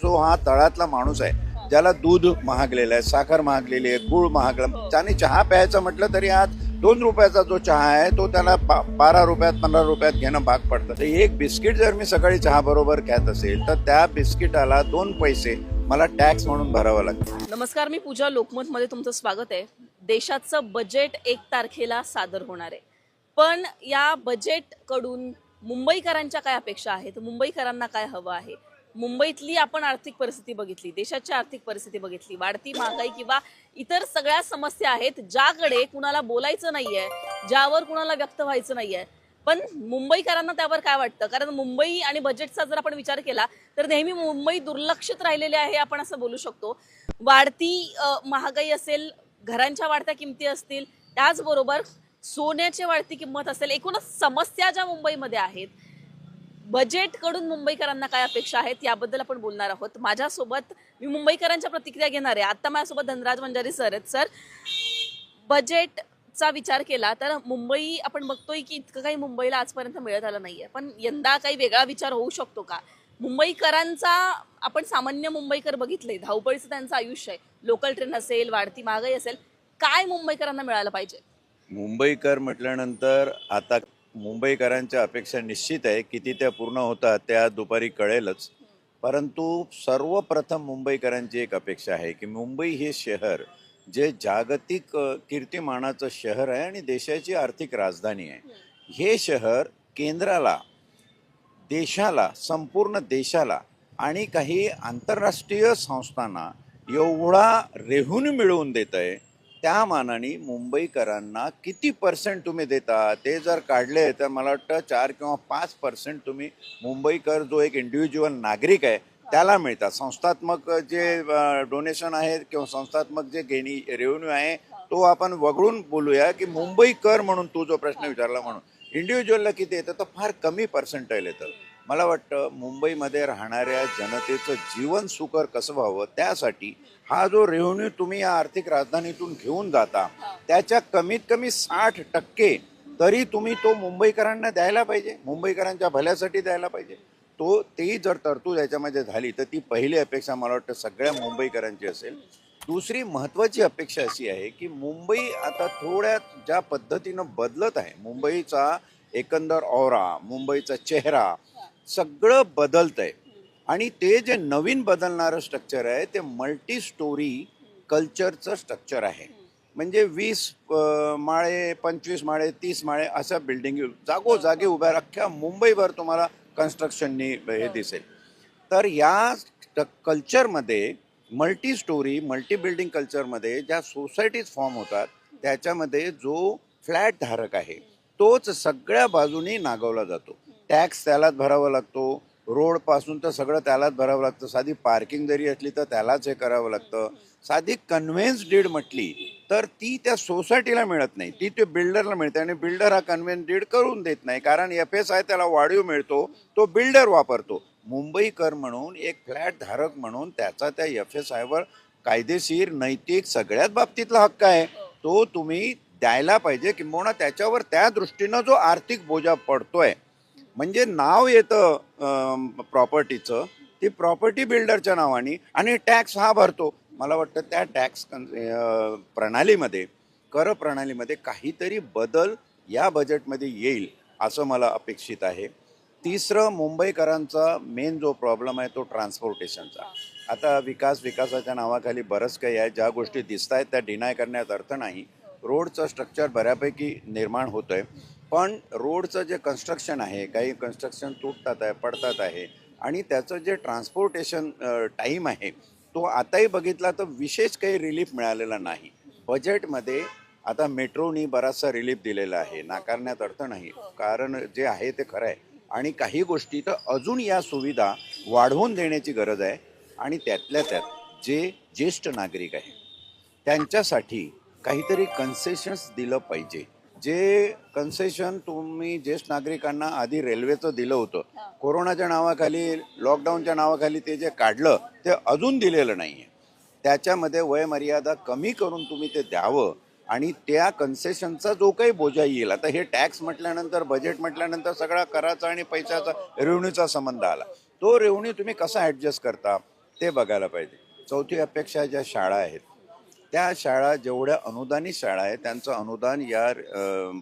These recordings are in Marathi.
जो हा तळातला माणूस आहे, ज्याला दूध महागलेलं आहे, साखर महागलेली आहे, गुळ महागला, त्याने चहा प्यायचं म्हटलं तरी आज 2 रुपयाचा जो चहा आहे तो त्याला 12 रुपयात 15 रुपयात घेणं भाग पडतं. तर एक बिस्किट जर मी सकाळी चहा बरोबर खात असेल तर त्या बिस्किटाला 2 पैसे मला टॅक्स म्हणून भरावं लागतं. नमस्कार, मी पूजा. लोकमतमध्ये तुमचं स्वागत आहे. देशाचं बजेट 1 तारखेला सादर होणार आहे, पण या बजेटकडून मुंबईकरांच्या काय अपेक्षा आहेत, मुंबईकरांना काय हवं आहे, मुंबईतली आपण आर्थिक परिस्थिती बघितली, देशाची आर्थिक परिस्थिती बघितली, वाढती महागाई किंवा इतर सगळ्या समस्या आहेत ज्याकडे कुणाला बोलायचं नाहीये, ज्यावर कुणाला व्यक्त व्हायचं नाहीये. पण मुंबईकरांना त्यावर काय वाटतं? कारण मुंबई आणि बजेटचा जर आपण विचार केला तर नेहमी मुंबई दुर्लक्षित राहिलेली आहे, आपण असं बोलू शकतो. वाढती महागाई असेल, घरांच्या वाढत्या किमती असतील, त्याचबरोबर सोन्याची वाढती किंमत असेल, एकूणच समस्या ज्या मुंबईमध्ये आहेत, बजेटकडून मुंबईकरांना काय अपेक्षा आहेत याबद्दल आपण बोलणार आहोत. माझ्यासोबत मी मुंबईकरांच्या प्रतिक्रिया घेणार आहे. आता माझ्यासोबत धनराज मंजारी सर आहेत. सर, बजेटचा विचार केला तर मुंबई आपण बघतोय की इतकं काही मुंबईला आजपर्यंत मिळत आलं नाहीये, पण यंदा काही वेगळा विचार होऊ शकतो का? मुंबईकरांचा, आपण सामान्य मुंबईकर बघितले, धावपळीचं त्यांचं आयुष्य आहे, लोकल ट्रेन असेल, वाढती महागाई असेल, काय मुंबईकरांना मिळालं पाहिजे? मुंबईकर म्हटल्यानंतर आता मुंबईकरांच्या अपेक्षा निश्चित आहे, किती त्या पूर्ण होतात त्या दुपारी कळेलच. परंतु सर्वप्रथम मुंबईकरांची एक अपेक्षा आहे की मुंबई हे शहर जे जागतिक कीर्तिमानाचं शहर आहे आणि देशाची आर्थिक राजधानी आहे. हे शहर केंद्राला, देशाला, संपूर्ण देशाला आणि काही आंतरराष्ट्रीय संस्थांना एवढा रेव्हेन्यू मिळवून देत आहे. त्या मानाने मुंबईकरांना किती पर्सेंट तुम्ही देता ते जर काढले तर मला वाटतं 4 किंवा 5% तुम्ही मुंबईकर जो एक इंडिव्हिज्युअल नागरिक आहे त्याला मिळतात. संस्थात्मक जे डोनेशन आहे किंवा संस्थात्मक जे रेव्हेन्यू आहे तो आपण वगळून बोलूया की मुंबईकर म्हणून तू जो प्रश्न विचारला म्हणून इंडिव्हिज्युअलला किती येतं तर फार कमी पर्सेंटाईल येतं. मला वाटतं मुंबईमध्ये राहणाऱ्या जनतेचं जीवन सुकर कसं व्हावं त्यासाठी हा जो रेव्हेन्यू तुम्ही या आर्थिक राजधानीतून घेऊन जाता त्याच्या कमीत कमी 60% तरी तुम्ही तो मुंबईकरांना द्यायला पाहिजे, मुंबईकरांच्या भल्यासाठी द्यायला पाहिजे. तेही जर तरतूद याच्यामध्ये झाली तर ती पहिली अपेक्षा मला वाटतं सगळ्या मुंबईकरांची असेल. दुसरी महत्त्वाची अपेक्षा अशी आहे की मुंबई आता थोड्या ज्या पद्धतीनं बदलत आहे, मुंबईचा एकंदर ऑरा, मुंबईचा चेहरा सगळं बदलत आहे आणि ते जे नवीन बदलणारं स्ट्रक्चर आहे ते मल्टी स्टोरी कल्चरचं स्ट्रक्चर आहे. म्हणजे 20 माळे, 25 माळे, 30 माळे अशा बिल्डिंग जागोजागी उभ्या अख्ख्या मुंबईभर तुम्हाला कन्स्ट्रक्शननी हे दिसेल. तर या कल्चरमध्ये मल्टी स्टोरी, मल्टी बिल्डिंग कल्चरमध्ये ज्या सोसायटीज फॉर्म होतात त्याच्यामध्ये जो फ्लॅट धारक आहे तोच सगळ्या बाजूनी नागवला जातो. टॅक्स त्यालाच भरावा लागतो, रोडपासून तर सगळं त्यालाच भरावं लागतं. साधी पार्किंग जरी असली तर त्यालाच हे करावं लागतं. साधी कन्व्हेन्स डीड म्हटली तर ती त्या सोसायटीला मिळत नाही, ती ते बिल्डरला मिळते आणि बिल्डर हा कन्व्हेन्स डीड करून देत नाही कारण FSI त्याला वाढीव मिळतो, तो बिल्डर वापरतो. मुंबईकर म्हणून, एक फ्लॅट धारक म्हणून त्याचा त्या FSIवर कायदेशीर, नैतिक सगळ्याच बाबतीतला हक्क आहे. तो तुम्ही द्यायला पाहिजे. किंबहुना त्याच्यावर त्या दृष्टीनं जो आर्थिक बोजा पडतोय, म्हणजे नाव येतं प्रॉपर्टीचं, ती प्रॉपर्टी बिल्डरच्या नावाने आणि टॅक्स हा भरतो. मला वाटतं त्या टॅक्स प्रणालीमध्ये, कर प्रणालीमध्ये काहीतरी बदल या बजेटमध्ये येईल असं मला अपेक्षित आहे. तिसरं, मुंबईकरांचा मेन जो प्रॉब्लेम आहे तो ट्रान्सपोर्टेशनचा. आता विकासाच्या नावाखाली बरंच काही आहे, ज्या गोष्टी दिसत आहेत त्या डिनाय करण्यात अर्थ नाही. रोडचं स्ट्रक्चर बऱ्यापैकी निर्माण होतं आहे, पण रोडचं जे कन्स्ट्रक्शन आहे, काही कन्स्ट्रक्शन तुटतात आहे, पडतात आहे आणि त्याचं जे ट्रान्सपोर्टेशन टाईम आहे तो आताही बघितला तर विशेष काही रिलीफ मिळालेला नाही. बजेटमध्ये आता मेट्रोनी बराचसा रिलीफ दिलेला आहे, नाकारण्यात अर्थ नाही, कारण जे आहे ते खरं आहे आणि काही गोष्टी तर अजून या सुविधा वाढवून देण्याची गरज आहे. आणि त्यातल्या त्यात जे ज्येष्ठ नागरिक आहे त्यांच्यासाठी काहीतरी कन्सेशन्स दिलं पाहिजे. जे कन्सेशन तुम्ही ज्येष्ठ नागरिकांना आधी रेल्वेचं दिलं होतं, कोरोनाच्या नावाखाली, लॉकडाऊनच्या नावाखाली ते जे काढलं ते अजून दिलेलं नाही आहे. त्याच्यामध्ये वयमर्यादा कमी करून तुम्ही ते द्यावं आणि त्या कन्सेशनचा जो काही बोजा येईल, आता हे टॅक्स म्हटल्यानंतर, बजेट म्हटल्यानंतर सगळा कराचा आणि पैशाचा, रेव्हेन्यूचा संबंध आला. तो रेव्हेन्यू तुम्ही कसा ॲडजस्ट करता, ते बघायला पाहिजे. चौथी अपेक्षा ज्या शाळा आहेत त्या शाळा जेवढ्या अनुदानित शाळा आहेत त्यांचं अनुदान या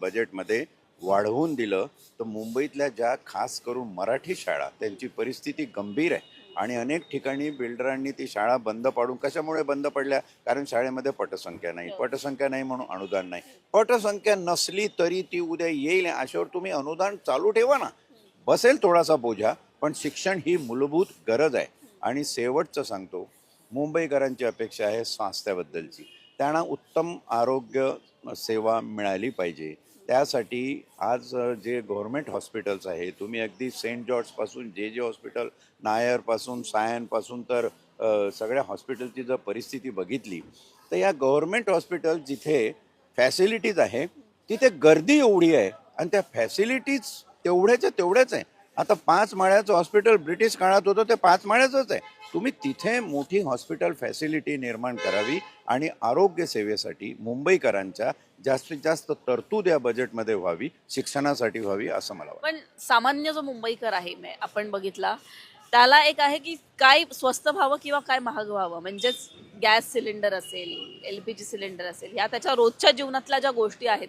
बजेटमध्ये वाढवून दिलं तर मुंबईतल्या ज्या खास करून मराठी शाळा त्यांची परिस्थिती गंभीर आहे आणि अनेक ठिकाणी बिल्डरांनी ती शाळा बंद पाडून, कशामुळे बंद पडल्या? कारण शाळेमध्ये पटसंख्या नाही, पटसंख्या नाही म्हणून अनुदान नाही. पटसंख्या नसली तरी ती उद्या येईल अशावर तुम्ही अनुदान चालू ठेवा ना. बसेल थोडासा बोजा, पण शिक्षण ही मूलभूत गरज आहे. आणि शेवटचं सांगतो, मुंबईकरांची अपेक्षा आहे स्वास्थ्याबद्दलची. त्यांना उत्तम आरोग्य सेवा मिळाली पाहिजे. त्यासाठी आज जे गव्हर्मेंट हॉस्पिटल्स आहे, तुम्ही अगदी सेंट जॉर्जपासून जे हॉस्पिटल, नायरपासून सायनपासून तर सगळ्या हॉस्पिटलची जर परिस्थिती बघितली तर या गव्हर्मेंट हॉस्पिटल जिथे फॅसिलिटीज आहे तिथे गर्दी एवढी आहे आणि त्या फॅसिलिटीज तेवढ्याच आहे. आता 5 माळ्याचं हॉस्पिटल ब्रिटिश काळात होतं ते 5 माळ्याचंच आहे. तुम्ही तिथे मोठी हॉस्पिटल फॅसिलिटी निर्माण करावी आणि आरोग्य सेवेसाठी मुंबईकरांच्या जास्तीत जास्त तरतूद या बजेटमध्ये व्हावी, शिक्षणासाठी व्हावी असं मला वाटतं. पण सामान्य जो मुंबईकर आहे आपण बघितला त्याला एक आहे की काय स्वस्त व्हावं किंवा काय महाग व्हावं. म्हणजेच गॅस सिलेंडर असेल, LPG सिलेंडर असेल, या त्याच्या रोजच्या जीवनातल्या ज्या गोष्टी आहेत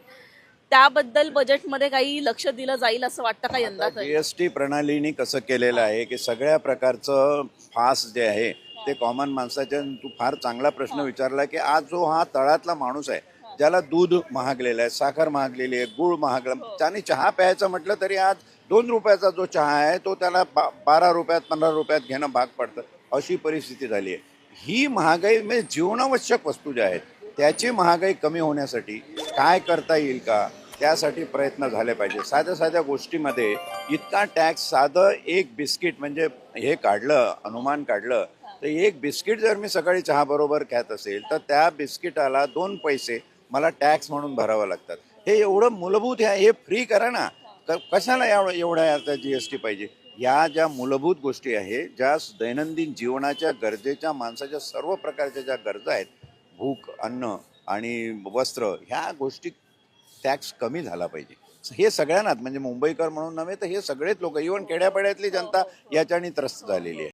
त्याबद्दल बजेटमध्ये काही लक्ष दिलं जाईल असं वाटतं का यंदा? GST प्रणालीने कसं केलेलं आहे की सगळ्या प्रकारचं फास्ट जे आहे ते कॉमन माणसाच्या, तू फार चांगला प्रश्न विचारला की आज जो हा तळातला माणूस आहे ज्याला दूध महागलेलं आहे, साखर महागलेली आहे, गूळ महागला, त्याने चहा प्यायचं म्हटलं तरी आज 2 रुपयाचा जो चहा आहे तो त्याला 12 रुपयात 15 रुपयात घेणं भाग पडतं. अशी परिस्थिती झाली आहे. ही महागाई म्हणजे जीवनावश्यक वस्तू ज्या आहेत त्याची महागाई कमी होण्यासाठी काय करता येईल का, त्यासाठी प्रयत्न झाले पाहिजे. साध्या गोष्टीमध्ये इतका टॅक्स, साधं एक बिस्किट म्हणजे हे काढलं, अनुमान काढलं तर एक बिस्किट जर मी सकाळी चहाबरोबर खात असेल तर त्या बिस्किटाला 2 पैसे मला टॅक्स म्हणून भरावं लागतात. हे एवढं मूलभूत आहे, हे फ्री करा ना. कशाला एवढ्या आता GST पाहिजे? या ज्या मूलभूत गोष्टी आहे, ज्या दैनंदिन जीवनाच्या गरजेच्या, माणसाच्या सर्व प्रकारच्या ज्या गरजा आहेत, भूक, अन्न आणि वस्त्र, ह्या गोष्टी टॅक्स कमी झाला पाहिजे. हे सगळ्यांनाच, म्हणजे मुंबईकर म्हणून नव्हे तर हे सगळेच लोक, इव्हन खेड्यापाड्यातली जनता याच्याने त्रस्त झालेली आहे.